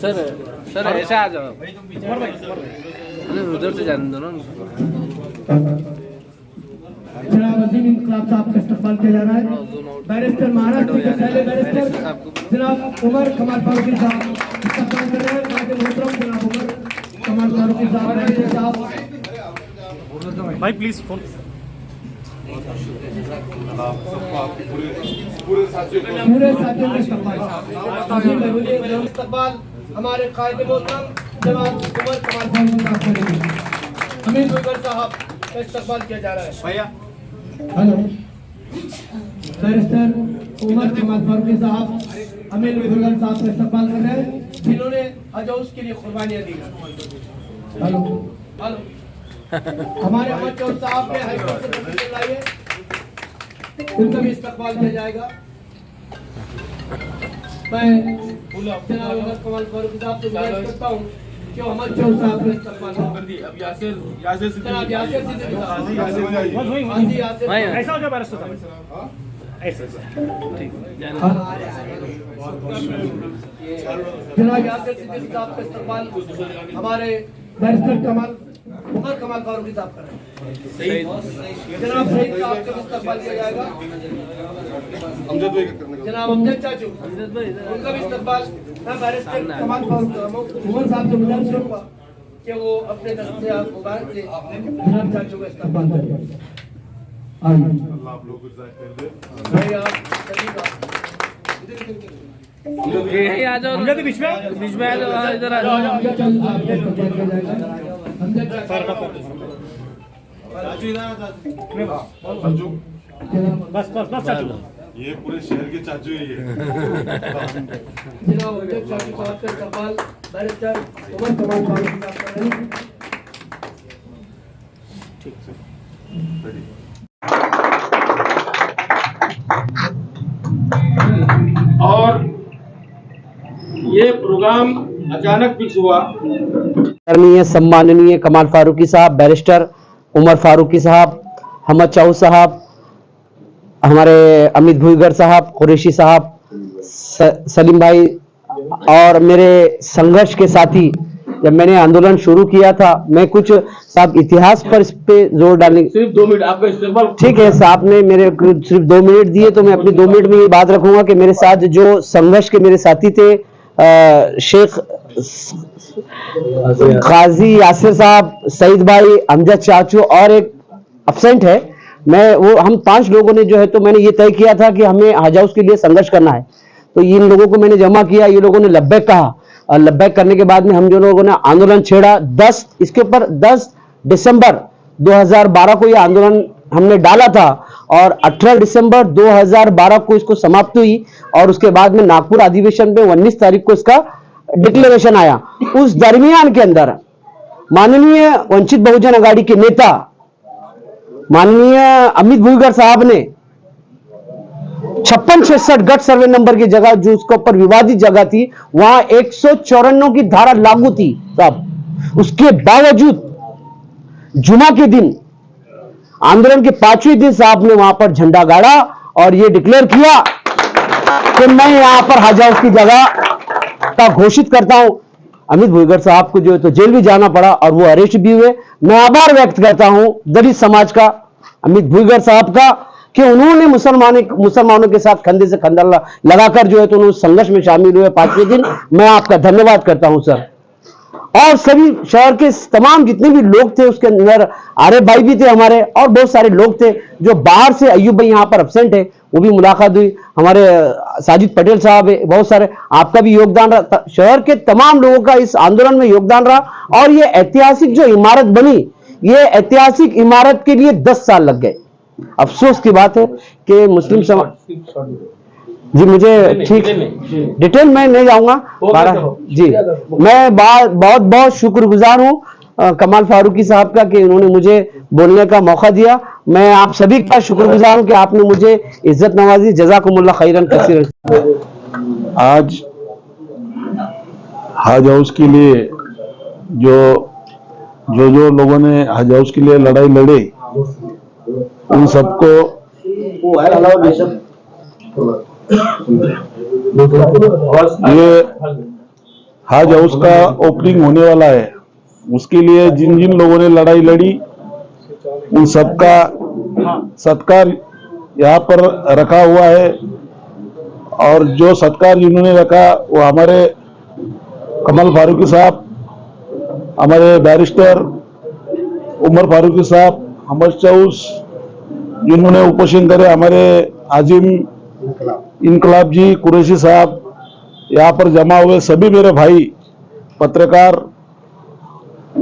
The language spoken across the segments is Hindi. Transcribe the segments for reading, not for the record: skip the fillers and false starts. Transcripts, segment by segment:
सर ऐसा आ जाओ उधर से जाने दो ना। जनाब अजीम इनकलाब साहब का इस्तकबाल किया जा रहा है। बैरिस्टर महाराष्ट्र के पहले बैरिस्टर जनाब उमर कमाल फारूकी साहब इस्तकबाल कर रहे हैं। कातिल मोहतरम जनाब उमर कमाल फारूकी साहब भाई प्लीज फोन पूरे साथियों का इस्तकबाल हमारे कातिल मोहतरम जनाब उमर कमाल फारूकी साहब करेंगे। अमीर बुजुर्ग साहब का इस्तकबाल किया जा रहा है। भैया हेलो बैरिस्टर उमर कमाल फारूकी साहब अमीर बुजुर्ग साहब का इस्तकबाल कर रहे हैं जिन्होंने हज हाउस के लिए कुर्बानियां दी। हेलो हेलो हमारे अमर चौर साहब ने हाई कोर्ट से नोटिस लाए, उनका भी इस्तकबाल किया जाएगा। मैं जनाब उमर कमाल फारूकी साहब से गुजारिश करता हूँ कि अमर चौर साहब का इस्तकबाल जनाब यासिर ऐसा हो गया बैरिस्टर साहब ऐसे ठीक जनाब यासिर सिद्दीकी साहब का इस्तकबाल हमारे बैरिस्टर उमर कमाल फारूकी साहब कर रहे हैं। जनाब सईद साहब का इस्तकबाल किया जाएगा। जनाब अमजद चाचू उनका भी इस्तकबाल मैं बैरिस्टर कमाल फारूकी उमर साहब से गुजारिश करूंगा कि वो अपने दस्तयाब मुबारक से जनाब चाचू का इस्तकबाल करें। अल्लाह आप लोग भाई आप यही आ जाओ बीच में आ जाओ इधर आ जाओ। बस चाचू ये पूरे शहर के चाचू ही है। जनाब अमजद चाचू साहब का इस्तकबाल बैरिस्टर उमर कमाल फारूकी साहब कर रहे हैं। ठीक है और ये प्रोग्राम अचानक फिक्स हुआ। सम्माननीय कमाल फारूकी साहब, बैरिस्टर उमर फारूकी साहब, हमद चाऊ साहब, हमारे अमित भुईगर साहब, कुरैशी साहब, सलीम भाई और मेरे संघर्ष के साथी, जब मैंने आंदोलन शुरू किया था, मैं कुछ साहब इतिहास पर इस पे जोर डालने सिर्फ 2 मिनट आपका इस्तेमाल। ठीक है साहब ने मेरे सिर्फ 2 मिनट दिए तो मैं अपने 2 मिनट में ये बात रखूंगा कि मेरे साथ जो संघर्ष के मेरे साथी थे शेख काजी यासिर साहब, सईद भाई, अमजद चाचू और एक अब्सेंट है, हम 5 लोगों ने जो है तो मैंने ये तय किया था कि हमें हज हाउस के लिए संघर्ष करना है। तो इन लोगों को मैंने जमा किया, ये लोगों ने लब्बैक कहा और लब्बैक करने के बाद में हम जो लोगों ने आंदोलन छेड़ा। इसके ऊपर 10 दिसंबर 2012 को ये आंदोलन हमने डाला था और 18 दिसंबर 2012 को इसको समाप्त हुई और उसके बाद में नागपुर अधिवेशन में 19 तारीख को इसका डिक्लेरेशन आया। उस दरमियान के अंदर माननीय वंचित बहुजन आघाड़ी के नेता माननीय अमित भुईगर साहब ने 56-66 गट सर्वे नंबर की जगह जो उसके ऊपर विवादित जगह थी, वहां 194 की धारा लागू थी साहब। उसके बावजूद जुमा के दिन, आंदोलन के 5वें दिन साहब ने वहां पर झंडा गाड़ा और ये डिक्लेयर किया कि मैं यहां पर हज हाउस की जगह का घोषित करता हूं। अमित भुईगढ़ साहब को जो है तो जेल भी जाना पड़ा और वो अरेस्ट भी हुए। मैं आभार व्यक्त करता हूं दलित समाज का, अमित भुईगढ़ साहब का, कि उन्होंने मुसलमानों के साथ कंधे से कंधा लगाकर जो है तो उन्होंने संघर्ष में शामिल हुए 5वें दिन। मैं आपका धन्यवाद करता हूं सर। और सभी शहर के तमाम जितने भी लोग थे, उसके अंदर आरिफ भाई भी थे हमारे, और बहुत सारे लोग थे जो बाहर से, अयूब भाई यहाँ पर एब्सेंट है, वो भी मुलाकात हुई, हमारे साजिद पटेल साहब है, बहुत सारे, आपका भी योगदान रहा, शहर के तमाम लोगों का इस आंदोलन में योगदान रहा। और ये ऐतिहासिक जो इमारत बनी, ये ऐतिहासिक इमारत के लिए 10 साल लग गए। अफसोस की बात है कि मुस्लिम समाज, जी मुझे ठीक डिटेल में नहीं जाऊंगा, जी मैं बहुत बहुत शुक्रगुजार हूं कमाल फारूकी साहब का कि उन्होंने मुझे बोलने का मौका दिया। मैं आप सभी का शुक्रगुजार हूं कि आपने मुझे इज्जत नवाजी। जज़ाकुमुल्लाह खैरन कसीरन। आज हज हाउस के लिए जो लोगों ने हज हाउस के लिए लड़ाई लड़ी, उन सबको ये हज हाउस का ओपनिंग होने वाला है, उसके लिए जिन जिन लोगों ने लड़ाई लड़ी उन सबका सत्कार यहाँ पर रखा हुआ है। और जो सत्कार जिन्होंने रखा वो हमारे कमाल फारूकी साहब, हमारे बैरिस्टर उमर फारूकी साहब, हमद चौस जिन्होंने उपोषण करे, हमारे आजिम इनकलाब जी, कुरैशी साहब, यहाँ पर जमा हुए सभी मेरे भाई पत्रकार,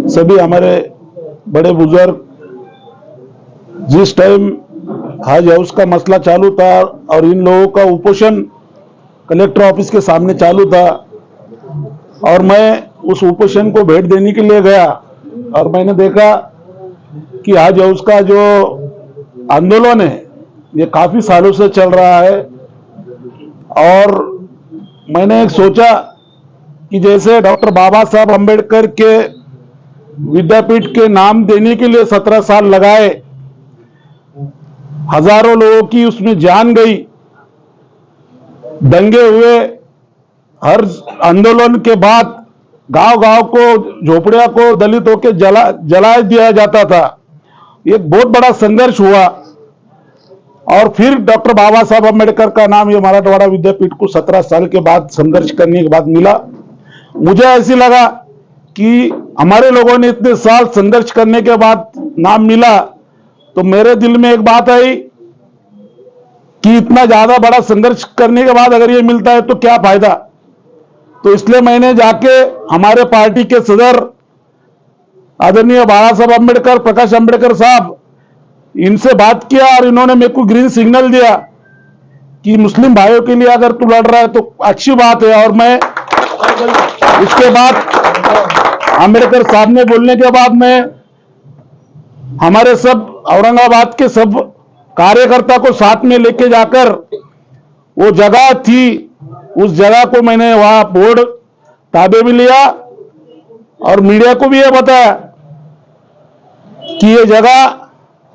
सभी हमारे बड़े बुजुर्ग, जिस टाइम हज हाउस का मसला चालू था और इन लोगों का उपोषण कलेक्टर ऑफिस के सामने चालू था, और मैं उस उपोषण को भेंट देने के लिए गया और मैंने देखा कि हज हाउस का जो आंदोलन है ये काफी सालों से चल रहा है। और मैंने एक सोचा कि जैसे डॉक्टर बाबा साहब अम्बेडकर के विद्यापीठ के नाम देने के लिए 17 साल लगाए, हजारों लोगों की उसमें जान गई, दंगे हुए, हर आंदोलन के बाद गांव-गांव को, झोपड़िया को दलितों के जला दिया जाता था। एक बहुत बड़ा संघर्ष हुआ और फिर डॉक्टर बाबा साहब अम्बेडकर का नाम ये मराठवाड़ा विद्यापीठ को 17 साल के बाद संघर्ष करने के बाद मिला। मुझे ऐसी लगा कि हमारे लोगों ने इतने साल संघर्ष करने के बाद नाम मिला, तो मेरे दिल में एक बात आई कि इतना ज्यादा बड़ा संघर्ष करने के बाद अगर ये मिलता है तो क्या फायदा। तो इसलिए मैंने जाके हमारे पार्टी के सदर आदरणीय बाबा साहब अम्बेडकर, प्रकाश अम्बेडकर साहब, इनसे बात किया और इन्होंने मेरे को ग्रीन सिग्नल दिया कि मुस्लिम भाइयों के लिए अगर तू लड़ रहा है तो अच्छी बात है। और मैं उसके बाद अम्बेडकर साहब ने बोलने के बाद मैं हमारे सब औरंगाबाद के सब कार्यकर्ता को साथ में लेके जाकर वो जगह थी, उस जगह को मैंने वहां बोर्ड ताबे में लिया और मीडिया को भी यह बताया कि ये जगह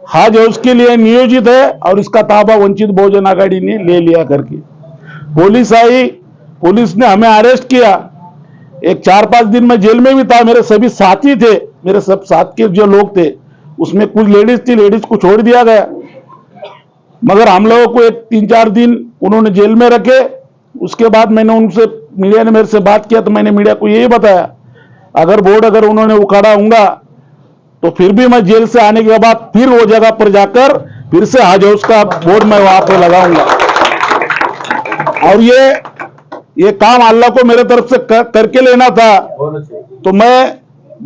हज हाउस के लिए नियोजित है और इसका ताबा वंचित बहुजन आघाड़ी ने ले लिया करके। पुलिस आई, पुलिस ने हमें अरेस्ट किया। एक 4-5 दिन में जेल में भी था। मेरे सभी साथी थे, मेरे सब साथ के जो लोग थे उसमें कुछ लेडीज थी, लेडीज को छोड़ दिया गया, मगर हम लोगों को एक 3-4 दिन उन्होंने जेल में रखे। उसके बाद मैंने उनसे, मीडिया ने मेरे से बात किया तो मैंने मीडिया को यही बताया अगर बोर्ड अगर उन्होंने उखाड़ा होगा तो फिर भी मैं जेल से आने के बाद फिर वो जगह पर जाकर फिर से हज हाउस का बोर्ड मैं वहां पर लगाऊंगा। और ये काम अल्लाह को मेरे तरफ से करके लेना था। तो मैं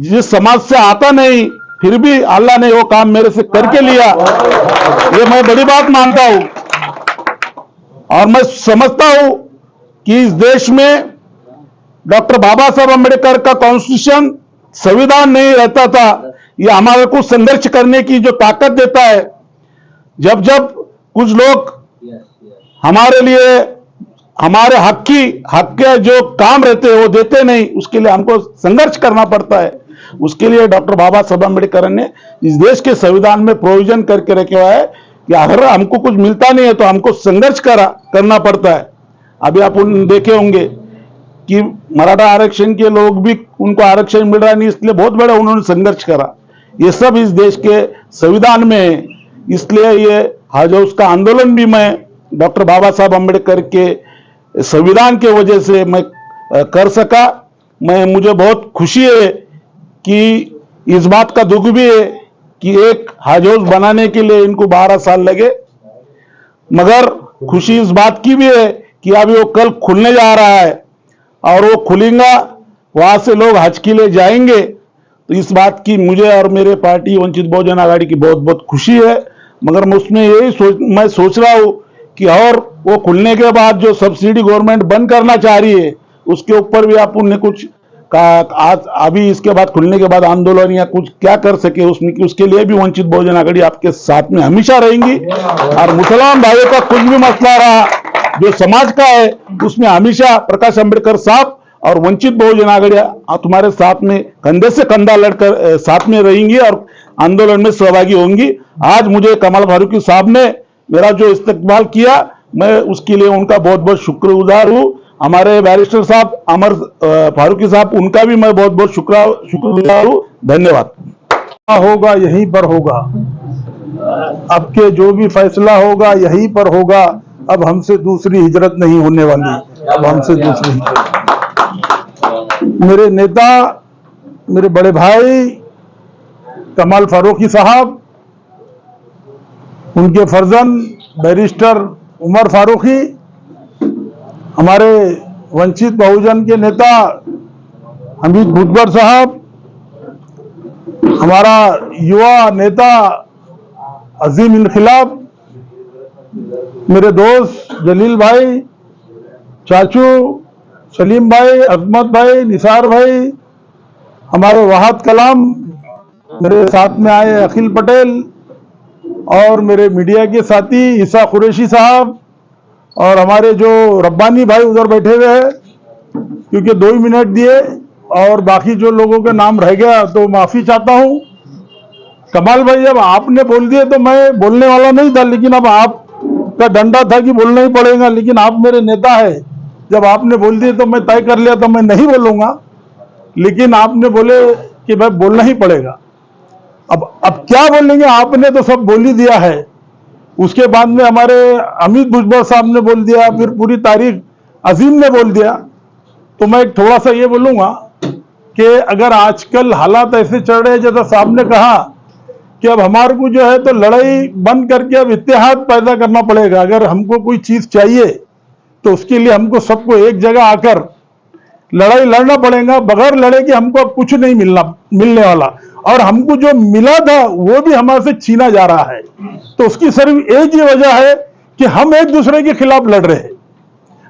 जिस समाज से आता नहीं, फिर भी अल्लाह ने वो काम मेरे से करके लिया, ये मैं बड़ी बात मानता हूं। और मैं समझता हूं कि इस देश में डॉक्टर बाबा साहब अम्बेडकर का कॉन्स्टिट्यूशन, संविधान नहीं रहता था, ये हमारे को संघर्ष करने की जो ताकत देता है। जब जब कुछ लोग हमारे लिए हमारे हक के जो काम रहते हैं वो देते नहीं, उसके लिए हमको संघर्ष करना पड़ता है। उसके लिए डॉक्टर बाबा साहब अम्बेडकर ने इस देश के संविधान में प्रोविजन करके रखा है कि अगर हमको कुछ मिलता नहीं है तो हमको संघर्ष करना पड़ता है। अभी आप देखे होंगे कि मराठा आरक्षण के लोग भी उनको आरक्षण मिल रहा नहीं, इसलिए बहुत बड़ा उन्होंने संघर्ष करा। ये सब इस देश के संविधान में है, इसलिए ये हज हाउस का आंदोलन भी मैं डॉक्टर बाबा साहब अम्बेडकर के संविधान के वजह से मैं कर सका। मुझे बहुत खुशी है कि इस बात का दुख भी है कि एक हज हाउस बनाने के लिए इनको 12 साल लगे, मगर खुशी इस बात की भी है कि अभी वो कल खुलने जा रहा है और वो खुलेगा, वहां से लोग हज के लिए जाएंगे। तो इस बात की मुझे और मेरे पार्टी वंचित बहुजन आघाड़ी की बहुत बहुत खुशी है। मगर मैं उसमें मैं सोच रहा हूं कि और वो खुलने के बाद जो सब्सिडी गवर्नमेंट बंद करना चाह रही है उसके ऊपर भी आप उन्हें कुछ अभी इसके बाद खुलने के बाद आंदोलन या कुछ क्या कर सके उसके लिए भी वंचित बहुजन आघाड़ी आपके साथ में हमेशा रहेंगी। और मुसलमान भाइयों का कुछ भी मसला रहा जो समाज का है उसमें हमेशा प्रकाश अंबेडकर साहब और वंचित बहुजन आघाड़ी तुम्हारे साथ में कंधे से कंधा लड़कर साथ में रहेंगी और आंदोलन में सहभागी होंगी। आज मुझे कमाल फारूकी साहब ने मेरा जो इस्तकबाल किया, मैं उसके लिए उनका बहुत बहुत शुक्रगुजार हूँ। हमारे बैरिस्टर साहब अमर फारूकी साहब, उनका भी मैं बहुत बहुत शुक्रगुजार हूँ। धन्यवाद। होगा यहीं पर होगा, अब के जो भी फैसला होगा यहीं पर होगा। अब हमसे दूसरी हिजरत नहीं होने वाली, अब हमसे दूसरी हिजरत। मेरे नेता, मेरे बड़े भाई कमाल फारूकी साहब, उनके फर्जन बैरिस्टर उमर फारूकी, हमारे वंचित बहुजन के नेता हमीद भुजबल साहब, हमारा युवा नेता अजीम इनकलाब, मेरे दोस्त जलील भाई, चाचू सलीम भाई, अजमत भाई, निसार भाई, हमारे वाहद कलाम, मेरे साथ में आए अखिल पटेल और मेरे मीडिया के साथी ईसा कुरैशी साहब और हमारे जो रब्बानी भाई उधर बैठे हुए हैं, क्योंकि 2 ही मिनट दिए और बाकी जो लोगों के नाम रह गया तो माफी चाहता हूं। कमाल भाई, जब आपने बोल दिए तो मैं बोलने वाला नहीं था, लेकिन अब आपका डंडा था कि बोलना ही पड़ेगा, लेकिन आप मेरे नेता है, जब आपने बोल दिए तो मैं तय कर लिया तो मैं नहीं बोलूंगा, लेकिन आपने बोले कि भाई बोलना ही पड़ेगा। अब क्या बोलेंगे, आपने तो सब बोल ही दिया है। उसके बाद में हमारे अमित भुजबल साहब ने बोल दिया, फिर पूरी तारीख अजीम ने बोल दिया। तो मैं थोड़ा सा ये बोलूंगा कि अगर आजकल हालात ऐसे चल रहे हैं, जैसा साहब ने कहा कि अब हमारे को जो है तो लड़ाई बंद करके अब इत्तेहाद पैदा करना पड़ेगा। अगर हमको कोई चीज चाहिए तो उसके लिए हमको सबको एक जगह आकर लड़ाई लड़ना पड़ेगा। बगैर लड़े के हमको अब कुछ नहीं मिलने वाला, और हमको जो मिला था वो भी हमारे से छीना जा रहा है। तो उसकी सिर्फ एक ही वजह है कि हम एक दूसरे के खिलाफ लड़ रहे हैं,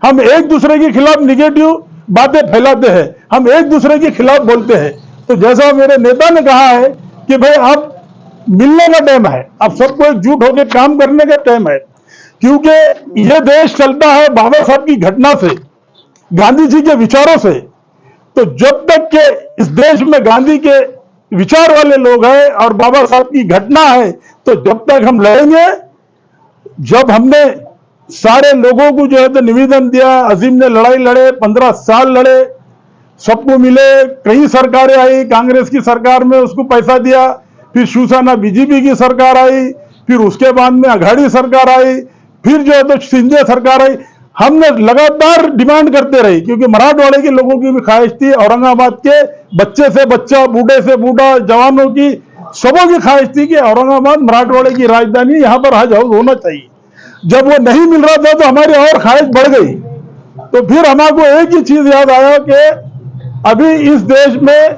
हम एक दूसरे के खिलाफ निगेटिव बातें फैलाते हैं, हम एक दूसरे के खिलाफ बोलते हैं। तो जैसा मेरे नेता ने कहा है कि भाई अब मिलने का टाइम है, अब सबको एकजुट होकर काम करने का टाइम है, क्योंकि यह देश चलता है बाबा साहब की घटना से, गांधी जी के विचारों से। तो जब तक के इस देश में गांधी के विचार वाले लोग हैं और बाबा साहब की घटना है, तो जब तक हम लड़ेंगे। जब हमने सारे लोगों को जो है तो निवेदन दिया, अजीम ने लड़ाई लड़े, 15 साल लड़े, सबको मिले, कई सरकारें आई, कांग्रेस की सरकार में उसको पैसा दिया, फिर शिवसेना बीजेपी की सरकार आई, फिर उसके बाद में अघाड़ी सरकार आई, फिर जो है तो शिंदे सरकार आई। हमने लगातार डिमांड करते रहे, क्योंकि मराठवाड़े के लोगों की भी ख्वाहिश थी, औरंगाबाद के बच्चे से बच्चा, बूढ़े से बूढ़ा, जवानों की, सबों की ख्वाहिश थी कि औरंगाबाद मराठवाड़े की राजधानी, यहाँ पर हज हाउस होना चाहिए। जब वो नहीं मिल रहा था तो हमारी और ख्वाहिश बढ़ गई। तो फिर हमारे एक ही चीज याद आया कि अभी इस देश में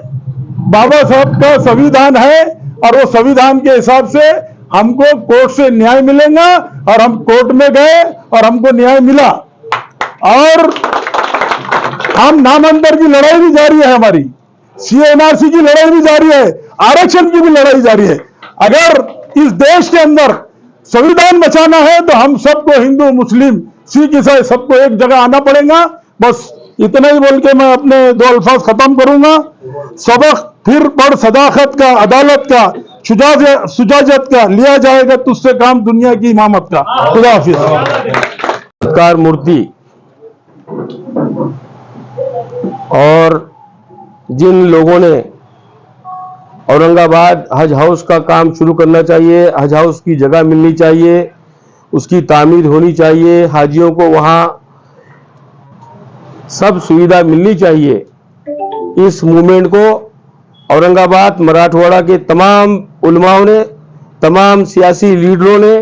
बाबा साहब का संविधान है, और वो संविधान के हिसाब से हमको कोर्ट से न्याय मिलेगा। और हम कोर्ट में गए और हमको न्याय मिला, और हम नामांतर की लड़ाई भी जारी है, हमारी CNRC की लड़ाई भी जारी है, आरक्षण की भी लड़ाई जारी है। अगर इस देश के अंदर संविधान बचाना है तो हम सबको, हिंदू मुस्लिम सीख ईसाई सबको एक जगह आना पड़ेगा। बस इतना ही बोल के मैं अपने 2 अल्फाज खत्म करूंगा। सबक फिर पढ़ सदाकत का, अदालत का, सुजाजत का, लिया जाएगा तुझसे काम दुनिया की इमामत का। खुदा हाफिज। सरकार मूर्ति और जिन लोगों ने औरंगाबाद हज हाउस का काम शुरू करना चाहिए, हज हाउस की जगह मिलनी चाहिए, उसकी तामीर होनी चाहिए, हाजियों को वहां सब सुविधा मिलनी चाहिए, इस मूवमेंट को औरंगाबाद मराठवाड़ा के तमाम उलमाओं ने, तमाम सियासी लीडरों ने,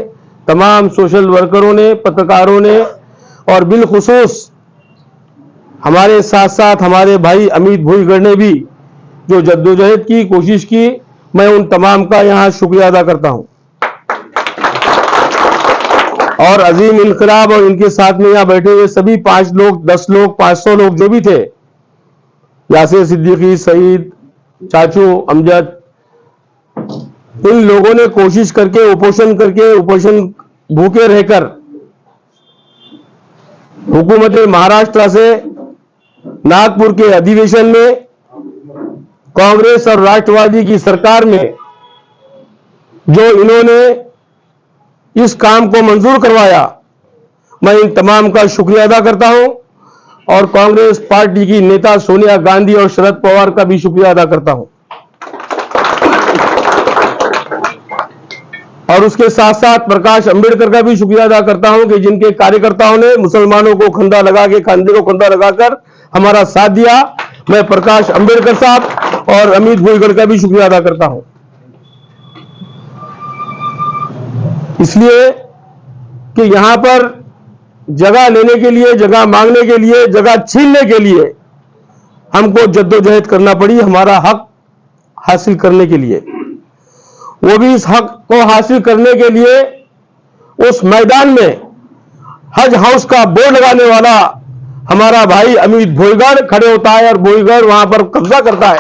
तमाम सोशल वर्करों ने, पत्रकारों ने और बिलखुसूस हमारे साथ साथ हमारे भाई अमित भोईगढ़ ने भी जो जद्दोजहद की कोशिश की, मैं उन तमाम का यहां शुक्रिया अदा करता हूं। और अजीम इनकलाब और इनके साथ में यहां बैठे हुए सभी 5 लोग, 10 लोग, 500 लोग जो भी थे, यासिर सिद्दीकी, सईद, चाचू, अमजद, इन लोगों ने कोशिश करके उपोषण भूखे रहकर हुकूमत महाराष्ट्र से नागपुर के अधिवेशन में कांग्रेस और राष्ट्रवादी की सरकार में जो इन्होंने इस काम को मंजूर करवाया, मैं इन तमाम का शुक्रिया अदा करता हूं और कांग्रेस पार्टी की नेता सोनिया गांधी और शरद पवार का भी शुक्रिया अदा करता हूं। और उसके साथ साथ प्रकाश अंबेडकर का भी शुक्रिया अदा करता हूं कि जिनके कार्यकर्ताओं ने मुसलमानों को कंधे को कंधा लगाकर हमारा साथ दिया। मैं प्रकाश अंबेडकर साहब और अमित भोईगढ़ का भी शुक्रिया अदा करता हूं, इसलिए कि यहां पर जगह लेने के लिए, जगह मांगने के लिए, जगह छीनने के लिए हमको जद्दोजहद करना पड़ी, हमारा हक हासिल करने के लिए। वो भी इस हक को हासिल करने के लिए उस मैदान में हज हाउस का बोर्ड लगाने वाला हमारा भाई अमित भोईगढ़ खड़े होता है और भोईगढ़ वहां पर कब्जा करता है,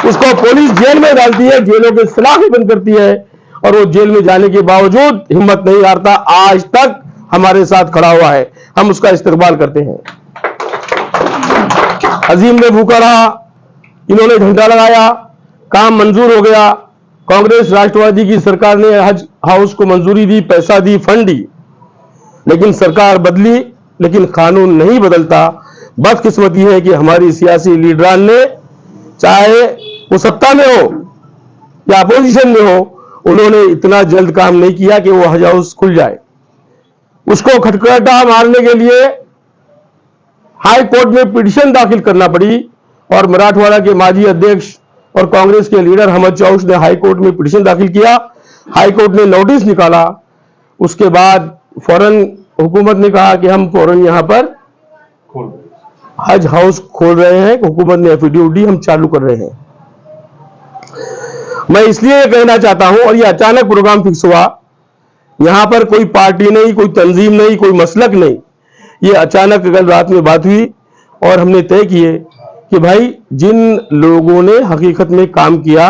उसको पुलिस जेल में डालती है, जेलों के सलाखें बंद करती है और वो जेल में जाने के बावजूद हिम्मत नहीं हारता, आज तक हमारे साथ खड़ा हुआ है। हम उसका इस्तकबाल करते हैं। अजीम ने भूखा रहा, इन्होंने झंडा लगाया, काम मंजूर हो गया। कांग्रेस राष्ट्रवादी की सरकार ने हज हाउस को मंजूरी दी, पैसा दी, फंड दी, लेकिन सरकार बदली, लेकिन कानून नहीं बदलता। बदकिस्मती है कि हमारी सियासी लीडरान ने, चाहे वो सत्ता में हो या अपोजिशन में हो, उन्होंने इतना जल्द काम नहीं किया कि वो हज हाउस खुल जाए। उसको खटखटा मारने के लिए हाई कोर्ट में पिटीशन दाखिल करना पड़ी और मराठवाड़ा के माजी अध्यक्ष और कांग्रेस के लीडर अहमद चौश ने हाई कोर्ट में पिटीशन दाखिल किया। हाई कोर्ट ने नोटिस निकाला, उसके बाद फौरन हुकूमत ने कहा कि हम फौरन यहां पर हज हाउस खोल रहे हैं, हुकूमत ने एफिडेविट दी, हम चालू कर रहे हैं। मैं इसलिए कहना चाहता हूं, और ये अचानक प्रोग्राम फिक्स हुआ, यहां पर कोई पार्टी नहीं, कोई तंजीम नहीं, कोई मसलक नहीं, ये अचानक कल रात में बात हुई और हमने तय किए कि भाई जिन लोगों ने हकीकत में काम किया,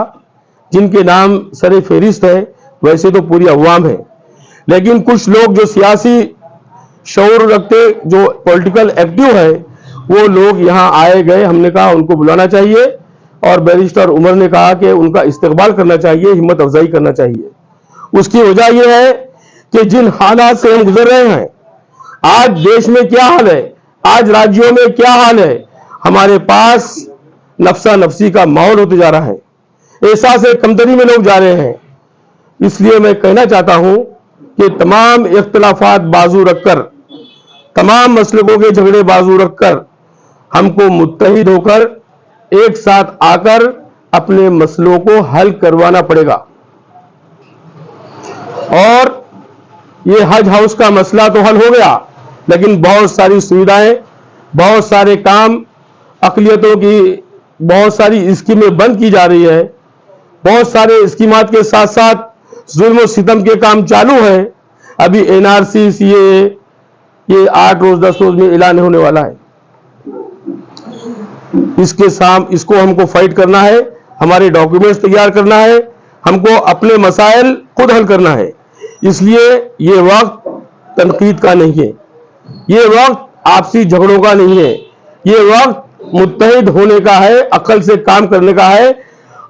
जिनके नाम सरे फेरिस्त है, वैसे तो पूरी अवाम है, लेकिन कुछ लोग जो सियासी शऊर रखते, जो पॉलिटिकल एक्टिव है, वो लोग यहां आए गए। हमने कहा उनको बुलाना चाहिए और बैरिस्टर उमर ने कहा कि उनका इस्तकबाल करना चाहिए, हिम्मत अफजाई करना चाहिए। उसकी वजह यह है कि जिन हालात से हम गुजर रहे हैं, आज देश में क्या हाल है, आज राज्यों में क्या हाल है, हमारे पास नफसा नफसी का माहौल होते जा रहा है, एहसास कमतरी में लोग जा रहे हैं। इसलिए मैं कहना चाहता हूं कि तमाम इख्तिलाफात बाजू रखकर, तमाम मसलकों के झगड़े बाजू रखकर हमको मुत्तहिद होकर एक साथ आकर अपने मसलों को हल करवाना पड़ेगा। और ये हज हाउस का मसला तो हल हो गया, लेकिन बहुत सारी सुविधाएं, बहुत सारे काम, अक़लियतों की बहुत सारी स्कीमें बंद की जा रही है, बहुत सारे स्कीमात के साथ साथ जुल्म और सितम के काम चालू है। अभी एनआरसी, सीएए, ये 8 रोज 10 रोज में ऐलान होने वाला है। इसको हमको फाइट करना है, हमारे डॉक्यूमेंट्स तैयार करना है, हमको अपने मसाइल खुद हल करना है। इसलिए ये वक्त तनकीद का नहीं है, ये वक्त आपसी झगड़ों का नहीं है, ये वक्त मुत्तहिद होने का है, अक्ल से काम करने का है।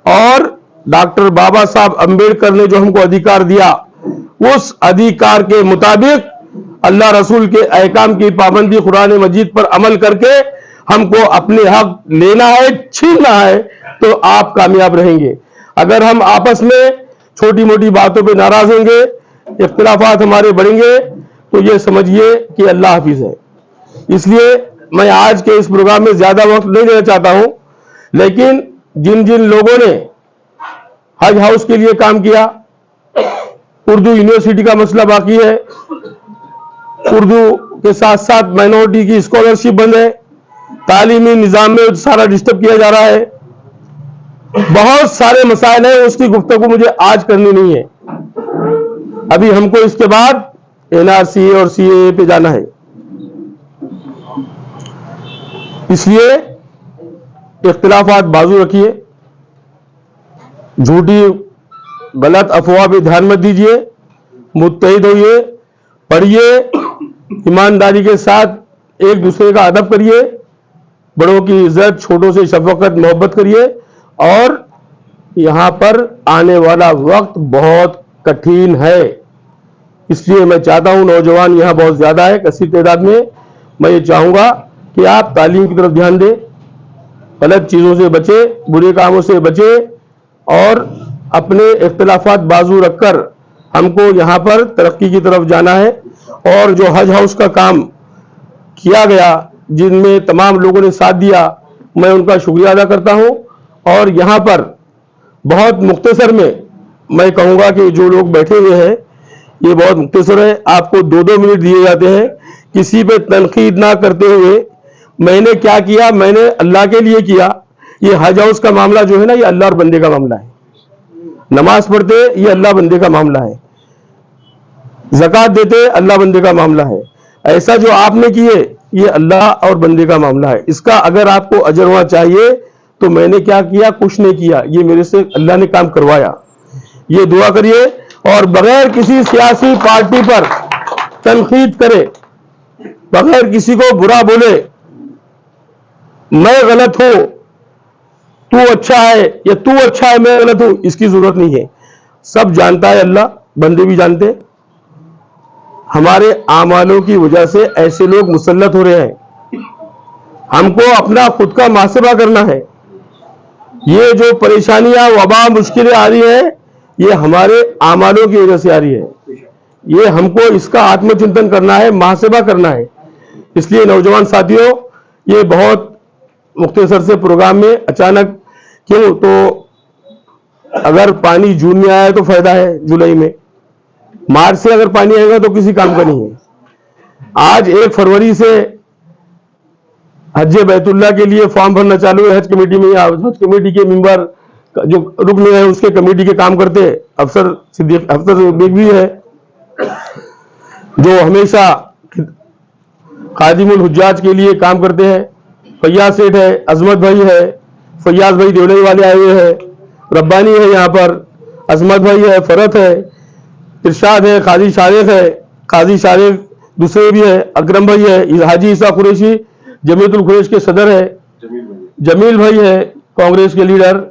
और डॉक्टर बाबा साहब अंबेडकर ने जो हमको अधिकार दिया, उस अधिकार के मुताबिक अल्लाह रसूल के अहकाम की पाबंदी कुरान मजीद पर अमल करके हमको अपने हक लेना है, छीनना है, तो आप कामयाब रहेंगे। अगर हम आपस में छोटी मोटी बातों पे नाराज होंगे, इख्तिलाफात हमारे बढ़ेंगे, तो ये समझिए कि अल्लाह हाफिज है। इसलिए मैं आज के इस प्रोग्राम में ज्यादा वक्त नहीं देना चाहता हूं, लेकिन जिन जिन लोगों ने हज हाउस के लिए काम किया, उर्दू यूनिवर्सिटी का मसला बाकी है, उर्दू के साथ साथ माइनॉरिटी की स्कॉलरशिप बंद है, तालीमी निजाम में सारा डिस्टर्ब किया जा रहा है, बहुत सारे मसाइल हैं, उसकी गुफ्तगू मुझे आज करनी नहीं है। अभी हमको इसके बाद एनआरसी और सीएए पे जाना है। इसलिए इख्तिलाफात बाजू रखिए, झूठी गलत अफवाह पे ध्यान मत दीजिए, मुत्तहिद होइए, पढ़िए, ईमानदारी के साथ एक दूसरे का अदब करिए, बड़ों की इज्जत, छोटों से शफकत मोहब्बत करिए। और यहां पर आने वाला वक्त बहुत कठिन है, इसलिए मैं चाहता हूं, नौजवान यहां बहुत ज्यादा है, कसीर तादाद में, मैं ये चाहूंगा कि आप तालीम की तरफ ध्यान दें, गलत चीजों से बचे, बुरे कामों से बचे, और अपने इख्तिलाफात बाजू रखकर हमको यहां पर तरक्की की तरफ जाना है। और जो हज हाउस का काम किया गया, जिनमें तमाम लोगों ने साथ दिया, मैं उनका शुक्रिया अदा करता हूं। और यहां पर बहुत मुख्तसर में मैं कहूंगा कि जो लोग बैठे हुए हैं, ये बहुत मुख्तसर है, आपको 2-2 मिनट दिए जाते हैं, किसी पे तनकीद ना करते हुए मैंने क्या किया, मैंने अल्लाह के लिए किया। ये हज हाउस का मामला जो है ना, ये अल्लाह और बंदे का मामला है। नमाज पढ़ते ये अल्लाह बंदे का मामला है, ज़कात देते अल्लाह बंदे का मामला है। ऐसा जो आपने किए ये अल्लाह और बंदे का मामला है। इसका अगर आपको अजरवा चाहिए तो मैंने क्या किया, कुछ नहीं किया, ये मेरे से अल्लाह ने काम करवाया। ये दुआ करिए और बगैर किसी सियासी पार्टी पर तनकीद करे, बगैर किसी को बुरा बोले, मैं गलत हूं तू अच्छा है या तू अच्छा है मैं गलत हूं, इसकी जरूरत नहीं है। सब जानता है अल्लाह, बंदे भी जानते। हमारे आमालों की वजह से ऐसे लोग मुसल्लत हो रहे हैं। हमको अपना खुद का मुहासबा करना है। ये जो परेशानियां, वबा, मुश्किलें आ रही हैं, ये हमारे आमालों की वजह से आ रही है। ये हमको इसका आत्मचिंतन करना है, मुहासबा करना है। इसलिए नौजवान साथियों, ये बहुत मुख्तसर से प्रोग्राम में अचानक क्यों, तो अगर पानी जून में आया तो फायदा है, जुलाई में, मार्च से अगर पानी आएगा तो किसी काम का नहीं है। आज 1 फरवरी से हज बैतुल्लाह के लिए फॉर्म भरना चालू है। हज कमेटी में, हज कमेटी के मेंबर जो रुकन है उसके कमेटी के काम करते हैं, अफसर सिद्दीक भी है, जो हमेशा खादिमुल हुज्जाज के लिए काम करते हैं। फैयाज सेठ है, अजमत भाई है, फैयाज भाई देवलई वाले आए हुए हैं, रब्बानी है यहाँ पर, अजमत भाई है, फरत है, इरशाद है, काजी शारिक है, काजी शारिक दूसरे भी है, अकरम भाई है, हाजी ईसा कुरैशी जमीयतुल कुरैश के सदर है, जमील भाई है कांग्रेस के लीडर।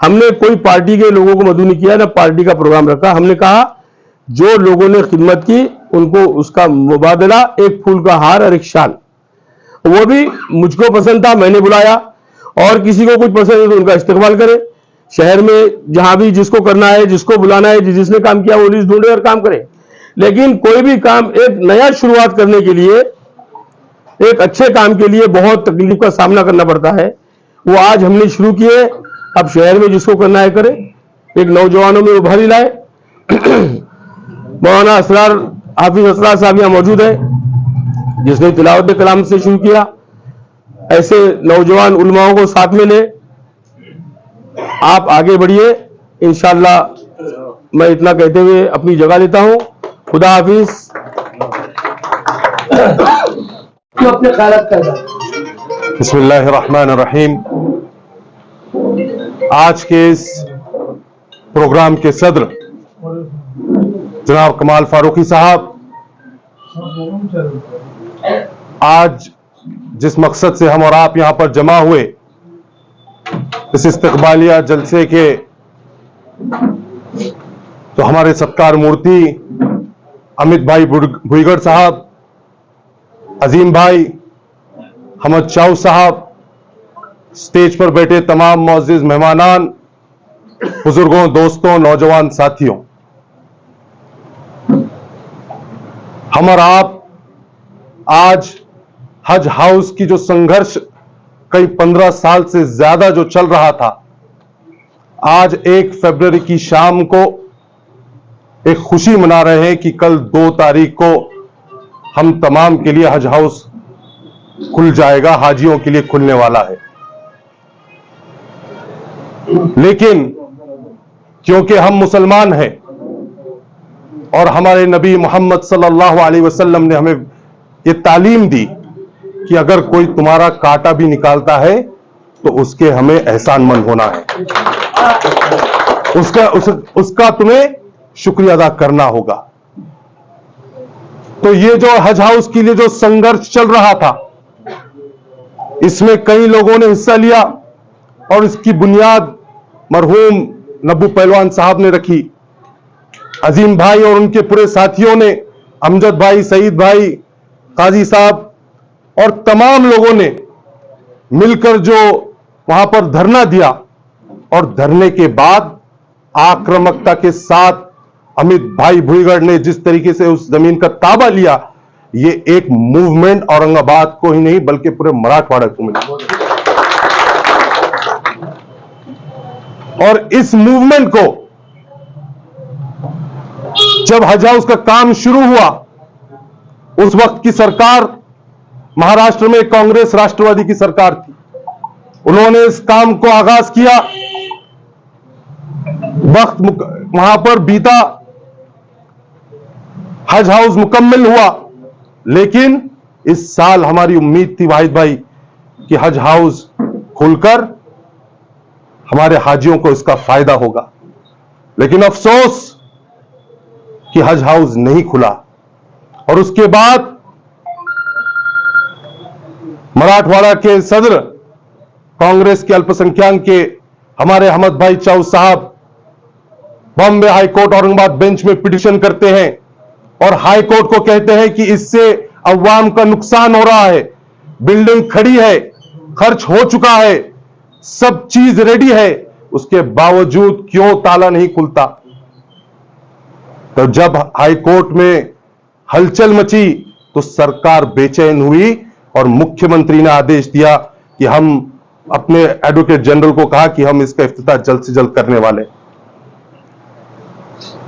हमने कोई पार्टी के लोगों को मदऊ नहीं किया, ना पार्टी का प्रोग्राम रखा। हमने कहा जो लोगों ने खिदमत की उनको उसका मुबादला, एक फूल का हार और एक शाल, वो भी मुझको पसंद था, मैंने बुलाया। और किसी को कुछ पसंद है तो उनका इस्तेमाल करे। शहर में जहां भी जिसको करना है, जिसको बुलाना है, जिसने काम किया वो लिस्ट ढूंढे और काम करे। लेकिन कोई भी काम एक नया शुरुआत करने के लिए, एक अच्छे काम के लिए बहुत तकलीफ का सामना करना पड़ता है। वो आज हमने शुरू किए, अब शहर में जिसको करना है करे। एक नौजवानों में उभारी लाए। मौलाना असरार हाफिज असरार साहब यहाँ मौजूद है, जिसने तिलावत कलाम से शुरू किया। ऐसे नौजवान उलमाओं को साथ में ले, आप आगे बढ़िए। इंशाअल्लाह मैं इतना कहते हुए अपनी जगह लेता हूं। खुदा हाफिज। तो अपने ख्यालात का बिस्मिल्लाहिर्रहमानिर्रहीम। आज के इस प्रोग्राम के सदर जनाब कमाल फारूकी साहब, आज जिस मकसद से हम और आप यहां पर जमा हुए, इस इस्तकबालिया जलसे के, तो हमारे सत्कार मूर्ति अमित भाई भुईगढ़ साहब, अजीम भाई, हमद चाऊ साहब, स्टेज पर बैठे तमाम मुअज़्ज़िज़ मेहमानान, बुजुर्गों, दोस्तों, नौजवान साथियों, हम और आप आज हज हाउस की जो संघर्ष कई 15 साल से ज्यादा जो चल रहा था, आज 1 फरवरी की शाम को एक खुशी मना रहे हैं कि कल 2 तारीख को हम तमाम के लिए हज हाउस खुल जाएगा, हाजियों के लिए खुलने वाला है। लेकिन क्योंकि हम मुसलमान हैं और हमारे नबी मोहम्मद सल्लल्लाहु अलैहि वसल्लम ने हमें ये तालीम दी कि अगर कोई तुम्हारा कांटा भी निकालता है तो उसके हमें एहसानमंद होना है, उसका तुम्हें शुक्रिया अदा करना होगा। तो ये जो हज हाउस के लिए जो संघर्ष चल रहा था, इसमें कई लोगों ने हिस्सा लिया और इसकी बुनियाद मरहूम नब्बू पहलवान साहब ने रखी। अजीम भाई और उनके पूरे साथियों ने, अमजद भाई, सईद भाई, काजी साहब और तमाम लोगों ने मिलकर जो वहां पर धरना दिया, और धरने के बाद आक्रामकता के साथ अमित भाई भुईगढ़ ने जिस तरीके से उस जमीन का ताबा लिया, ये एक मूवमेंट औरंगाबाद को ही नहीं बल्कि पूरे मराठवाड़ा को मिला। और इस मूवमेंट को जब हज हाउस का काम शुरू हुआ, उस वक्त की सरकार महाराष्ट्र में कांग्रेस राष्ट्रवादी की सरकार थी। उन्होंने इस काम को आगाज किया, वक्त वहां पर बीता, हज हाउस मुकम्मल हुआ, लेकिन इस साल हमारी उम्मीद थी वाहिद भाई कि हज हाउस खुलकर हमारे हाजियों को इसका फायदा होगा। लेकिन अफसोस कि हज हाउस नहीं खुला। और उसके बाद मराठवाड़ा के सदर कांग्रेस के अल्पसंख्यक के हमारे अहमद भाई चाऊ साहब Bombay high court Aurangabad bench में पिटीशन करते हैं और हाई कोर्ट को कहते हैं कि इससे अवाम का नुकसान हो रहा है, बिल्डिंग खड़ी है, खर्च हो चुका है, सब चीज रेडी है, उसके बावजूद क्यों ताला नहीं खुलता। तो जब हाई कोर्ट में हलचल मची तो सरकार बेचैन हुई और मुख्यमंत्री ने आदेश दिया कि हम अपने एडवोकेट जनरल को कहा कि हम इसका इफ्तिताह जल्द से जल्द करने वाले।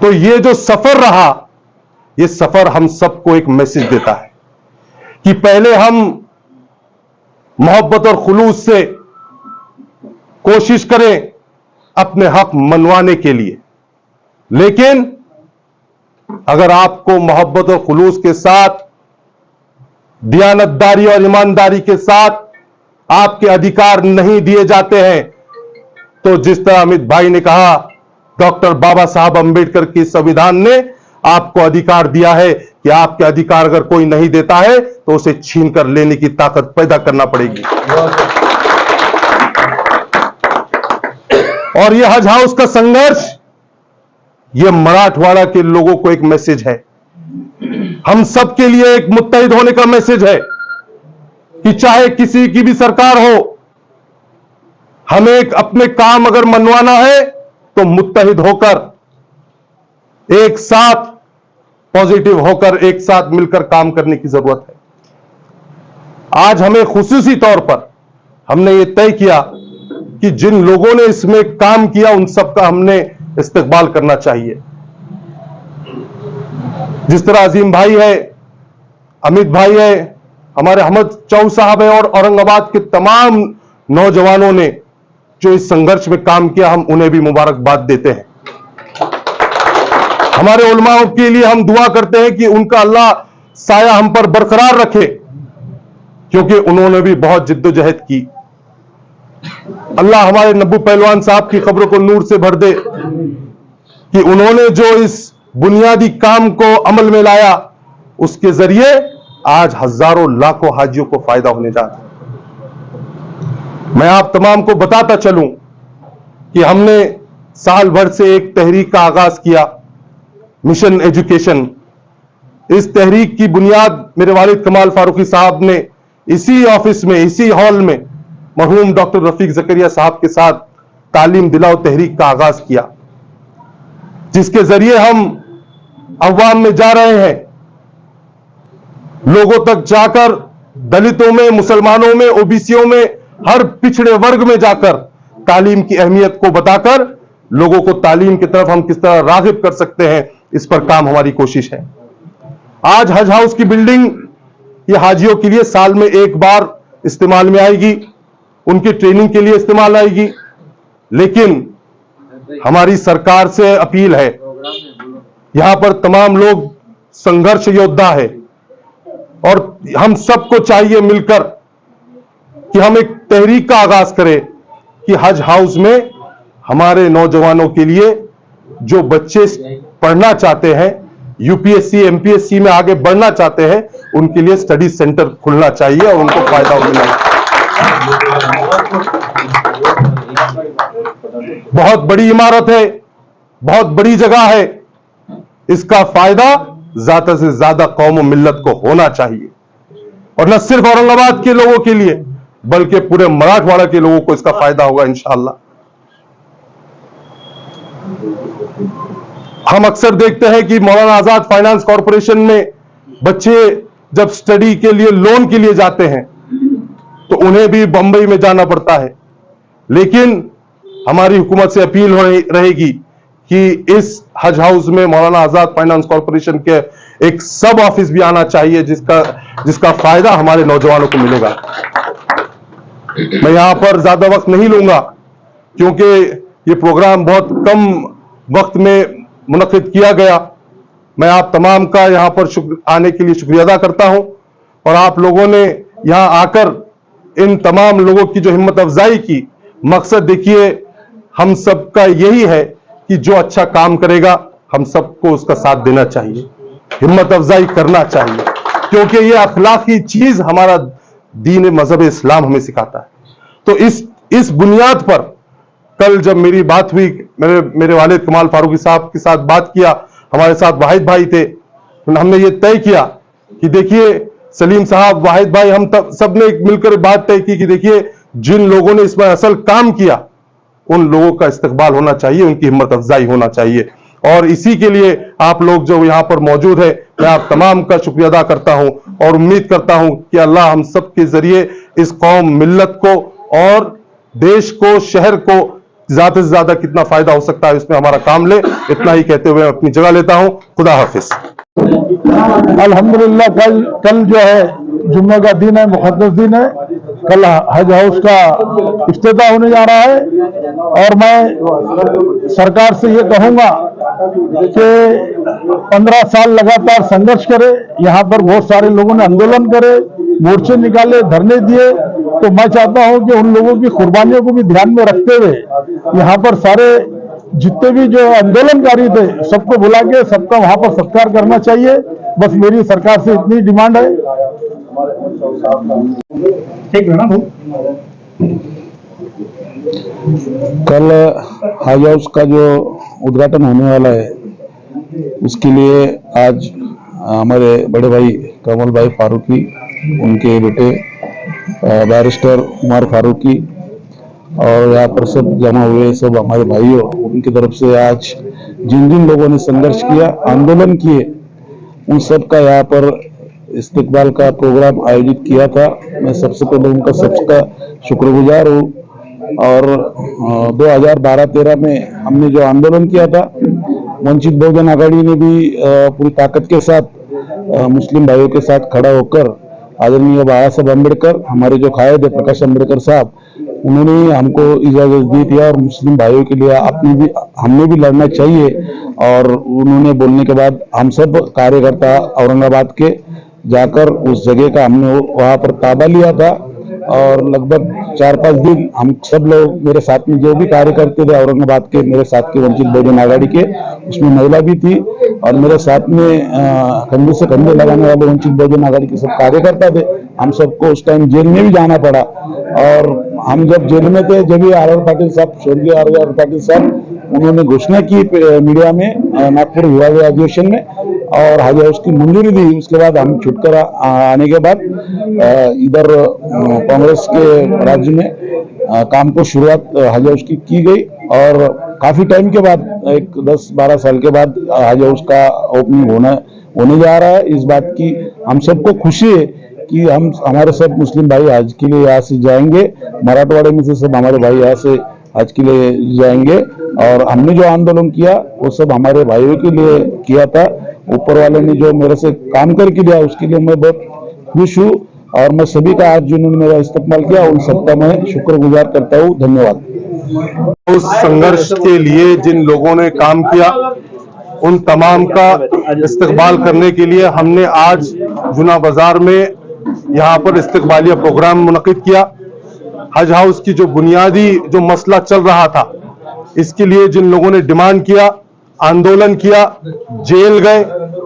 तो ये जो सफर रहा, ये सफर हम सबको एक मैसेज देता है कि पहले हम मोहब्बत और खुलूस से कोशिश करें अपने हक मनवाने के लिए, लेकिन अगर आपको मोहब्बत और खुलूस के साथ, दियानतदारी और ईमानदारी के साथ आपके अधिकार नहीं दिए जाते हैं, तो जिस तरह अमित भाई ने कहा, डॉक्टर बाबा साहब अंबेडकर के संविधान ने आपको अधिकार दिया है कि आपके अधिकार अगर कोई नहीं देता है तो उसे छीन कर लेने की ताकत पैदा करना पड़ेगी। और यह हज हाउस का संघर्ष, यह मराठवाड़ा के लोगों को एक मैसेज है, हम सब के लिए एक मुत्तहिद होने का मैसेज है कि चाहे किसी की भी सरकार हो, हमें अपने काम अगर मनवाना है तो मुत्तहिद होकर, एक साथ पॉजिटिव होकर, एक साथ मिलकर काम करने की जरूरत है। आज हमें खुसूसी तौर पर हमने ये तय किया कि जिन लोगों ने इसमें काम किया उन सबका हमने इस्तकबाल करना चाहिए। जिस तरह अजीम भाई है, अमित भाई है, हमारे अहमद चाऊ साहब है और औरंगाबाद के तमाम नौजवानों ने जो इस संघर्ष में काम किया, हम उन्हें भी मुबारकबाद देते हैं। हमारे उलमाओं के लिए हम दुआ करते हैं कि उनका अल्लाह साया हम पर बरकरार रखे, क्योंकि उन्होंने भी बहुत जिद्दोजहद की। अल्लाह हमारे नब्बू पहलवान साहब की खबरों को नूर से भर दे कि उन्होंने जो इस बुनियादी काम को अमल में लाया, उसके जरिए आज हजारों लाखों हाजियों को फायदा होने जा रहा है। मैं आप तमाम को बताता चलूं कि हमने साल भर से एक तहरीक का आगाज किया, मिशन एजुकेशन। इस तहरीक की बुनियाद मेरे वालिद कमाल फारूकी साहब ने इसी ऑफिस में, इसी हॉल में मरहूम डॉक्टर रफीक जकरिया साहब के साथ तालीम दिलाओ तहरीक का आगाज किया, जिसके जरिए हम अवाम में जा रहे हैं, लोगों तक जाकर, दलितों में, मुसलमानों में, ओबीसीयों में, हर पिछड़े वर्ग में जाकर तालीम की अहमियत को बताकर लोगों को तालीम की तरफ हम किस तरह राग़िब कर सकते हैं, इस पर काम हमारी कोशिश है। आज हज हाउस की बिल्डिंग ये हाजियों के लिए साल में एक बार इस्तेमाल में आएगी, उनकी ट्रेनिंग के लिए इस्तेमाल आएगी, लेकिन हमारी सरकार से अपील है, यहां पर तमाम लोग संघर्ष योद्धा है और हम सबको चाहिए मिलकर कि हम एक तहरीक का आगाज करें कि हज हाउस में हमारे नौजवानों के लिए, जो बच्चे पढ़ना चाहते हैं, यूपीएससी एमपीएससी में आगे बढ़ना चाहते हैं, उनके लिए स्टडी सेंटर खुलना चाहिए और उनको फायदा मिलना चाहिए। बहुत बड़ी इमारत है, बहुत बड़ी जगह है, इसका फायदा ज्यादा से ज्यादा कौम और मिल्लत को होना चाहिए और न सिर्फ औरंगाबाद के लोगों के लिए बल्कि पूरे मराठवाड़ा के लोगों को इसका फायदा होगा इंशाअल्लाह। हम अक्सर देखते हैं कि मौलाना आजाद फाइनेंस कॉरपोरेशन में बच्चे जब स्टडी के लिए, लोन के लिए जाते हैं तो उन्हें भी बंबई में जाना पड़ता है, लेकिन हमारी हुकूमत से अपील रहेगी कि इस हज हाउस में मौलाना आजाद फाइनेंस कॉरपोरेशन के एक सब ऑफिस भी आना चाहिए, जिसका फायदा हमारे नौजवानों को मिलेगा। मैं यहां पर ज्यादा वक्त नहीं लूंगा क्योंकि ये प्रोग्राम बहुत कम वक्त में मुनक्किद किया गया। मैं आप तमाम का यहां पर आने के लिए शुक्रिया अदा करता हूं और आप लोगों ने यहां आकर इन तमाम लोगों की जो हिम्मत अफजाई की, मकसद देखिए हम सबका यही है कि जो अच्छा काम करेगा हम सबको उसका साथ देना चाहिए, हिम्मत अफजाई करना चाहिए, क्योंकि ये अखलाकी चीज हमारा दीन मजहब इस्लाम हमें सिखाता है। तो इस बुनियाद पर कल जब मेरी बात हुई, मेरे वालिद कमाल फारूकी साहब के साथ बात किया, हमारे साथ वाहिद भाई थे, हमने ये तय किया कि देखिए सलीम साहब, वाहिद भाई, हम सब ने मिलकर बात तय की कि देखिए जिन लोगों ने इसमें असल काम किया उन लोगों का इस्तकबाल होना चाहिए, उनकी हिम्मत अफजाई होना चाहिए और इसी के लिए आप लोग जो यहां पर मौजूद है, मैं आप तमाम का शुक्रिया अदा करता हूं और उम्मीद करता हूं कि अल्लाह हम सब के जरिए इस कौम, मिल्लत को और देश को, शहर को ज्यादा से ज्यादा कितना फायदा हो सकता है इसमें हमारा काम ले। इतना ही कहते हुए अपनी जगह लेता हूं। खुदा हाफिज। अल्हम्दुलिल्लाह कल जो है जुम्मे का दिन है, मुक़द्दस दिन है। कल हज हाउस का इफ्तिताह होने जा रहा है और मैं सरकार से ये कहूंगा कि 15 साल लगातार संघर्ष करे। यहाँ पर बहुत सारे लोगों ने आंदोलन करे, मोर्चे निकाले, धरने दिए, तो मैं चाहता हूं कि उन लोगों की कुर्बानियों को भी ध्यान में रखते हुए यहाँ पर सारे जितने भी जो आंदोलनकारी थे सबको बुला के सबका वहां पर सत्कार करना चाहिए। बस मेरी सरकार से इतनी डिमांड है। ठीक है ना भाई? कल हज हाउस का जो उद्घाटन होने वाला है उसके लिए आज हमारे बड़े भाई कमल भाई फारूकी, उनके बेटे बैरिस्टर उमर फारूकी और यहाँ पर सब जमा हुए सब हमारे भाइयों, उनकी तरफ से आज जिन जिन लोगों ने संघर्ष किया, आंदोलन किए, उन सब का यहाँ पर इस्तकबाल का प्रोग्राम आयोजित किया था। मैं सबसे पहले उनका सबका शुक्रगुजार हूँ। और 2012-13 में हमने जो आंदोलन किया था, वंचित बहुजन आघाड़ी ने भी पूरी ताकत के साथ मुस्लिम भाइयों के साथ खड़ा होकर आदरणीय बाबा साहब अम्बेडकर, हमारे जो कायद है प्रकाश अम्बेडकर साहब, उन्होंने हमको इजाजत दी थी और मुस्लिम भाइयों के लिए हमने भी लड़ना चाहिए। और उन्होंने बोलने के बाद हम सब कार्यकर्ता औरंगाबाद के जाकर उस जगह का हमने वहां पर ताबा लिया था और लगभग 4-5 दिन हम सब लोग, मेरे साथ में जो भी कार्यकर्ता थे औरंगाबाद के, मेरे साथ के वंचित बहुजन आघाड़ी के, उसमें महिला भी थी और मेरे साथ में कंधे से कंधे लगाने वाले वंचित बहुजन आघाड़ी के सब कार्यकर्ता थे। हम सबको उस टाइम जेल में भी जाना पड़ा और हम जब जेल में थे जब आर पाटिल साहब, स्वर्गीय आर पाटिल साहब, उन्होंने घोषणा की मीडिया में नागपुर विभागीय अधिवेशन में और हज हाउस की मंजूरी दी। उसके बाद हम छुटकर आने के बाद इधर कांग्रेस के राज्य में काम को शुरुआत हज हाउस की गई और काफी टाइम के बाद, एक 10-12 साल के बाद हज हाउस का ओपनिंग होने जा रहा है। इस बात की हम सबको खुशी है कि हमारे सब मुस्लिम भाई हज के लिए यहाँ से जाएंगे, मराठवाड़े में से सब हमारे भाई यहाँ से हज के लिए जाएंगे और हमने जो आंदोलन किया वो सब हमारे भाइयों के लिए किया था। ऊपर वाले ने जो मेरे से काम करके दिया उसके लिए मैं बहुत खुश हूँ और मैं सभी का आज जिन्होंने मेरा इस्तेमाल किया उन सबका मैं शुक्रगुजार करता हूँ। धन्यवाद। उस संघर्ष के लिए जिन लोगों ने काम किया उन तमाम का इस्तकबाल करने के लिए हमने आज जुना बाजार में यहाँ पर इस्तकबालिया प्रोग्राम मुनक्किद किया। हज हाउस की जो बुनियादी जो मसला चल रहा था, इसके लिए जिन लोगों ने डिमांड किया, आंदोलन किया, जेल गए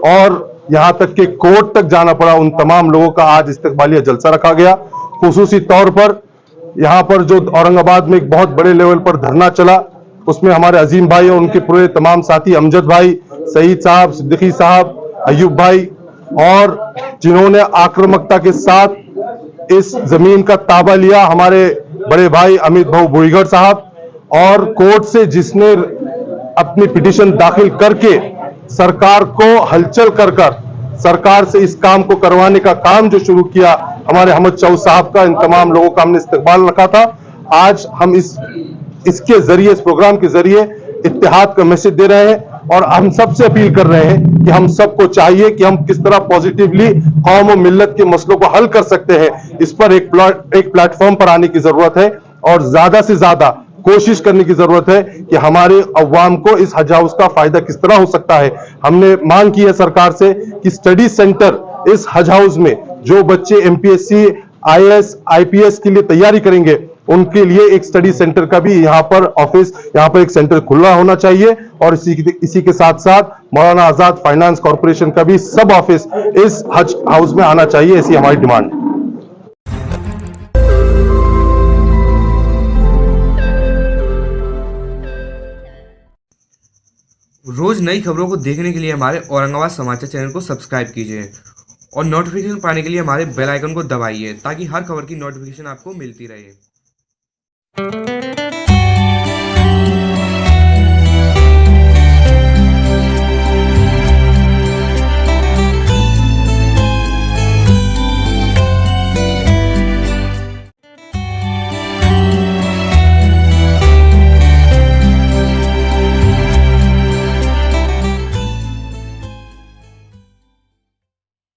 और यहाँ तक कि कोर्ट तक जाना पड़ा, उन तमाम लोगों का आज इस्तकबालिया जलसा रखा गया। खुसूसी तौर पर यहाँ पर जो औरंगाबाद में एक बहुत बड़े लेवल पर धरना चला, उसमें हमारे अजीम भाई और उनके पूरे तमाम साथी, अमजद भाई, सईद साहब, सिद्दीकी साहब, अयूब भाई और जिन्होंने आक्रामकता के साथ इस जमीन का ताबा लिया, हमारे बड़े भाई अमित भाऊ बुईगढ़ साहब, और कोर्ट से जिसने अपनी पिटीशन दाखिल करके सरकार को हलचल कर सरकार से इस काम को करवाने का काम जो शुरू किया, हमारे अहमद चौध साहब का, इन तमाम लोगों का हमने इस्तकबाल रखा था। आज हम इसके जरिए, इस प्रोग्राम के जरिए इत्तेहाद का मैसेज दे रहे हैं और हम सबसे अपील कर रहे हैं कि हम सबको चाहिए कि हम किस तरह पॉजिटिवली कौम और मिल्लत के मसलों को हल कर सकते हैं। इस पर एक प्लेटफॉर्म पर आने की जरूरत है और ज्यादा से ज्यादा कोशिश करने की जरूरत है कि हमारे अवाम को इस हज हाउस का फायदा किस तरह हो सकता है। हमने मांग की है सरकार से कि स्टडी सेंटर इस हज हाउस में जो बच्चे एमपीएससी, आईएएस, आईपीएस के लिए तैयारी करेंगे उनके लिए एक स्टडी सेंटर का भी यहाँ पर ऑफिस, यहाँ पर एक सेंटर खुला होना चाहिए और इसी के साथ साथ मौलाना आजाद फाइनेंस कॉर्पोरेशन का भी सब ऑफिस इस हज हाउस में आना चाहिए। ऐसी हमारी डिमांड है। रोज नई खबरों को देखने के लिए हमारे औरंगाबाद समाचार चैनल को सब्सक्राइब कीजिए और नोटिफिकेशन पाने के लिए हमारे बेल आइकन को दबाइए ताकि हर खबर की नोटिफिकेशन आपको मिलती रहे।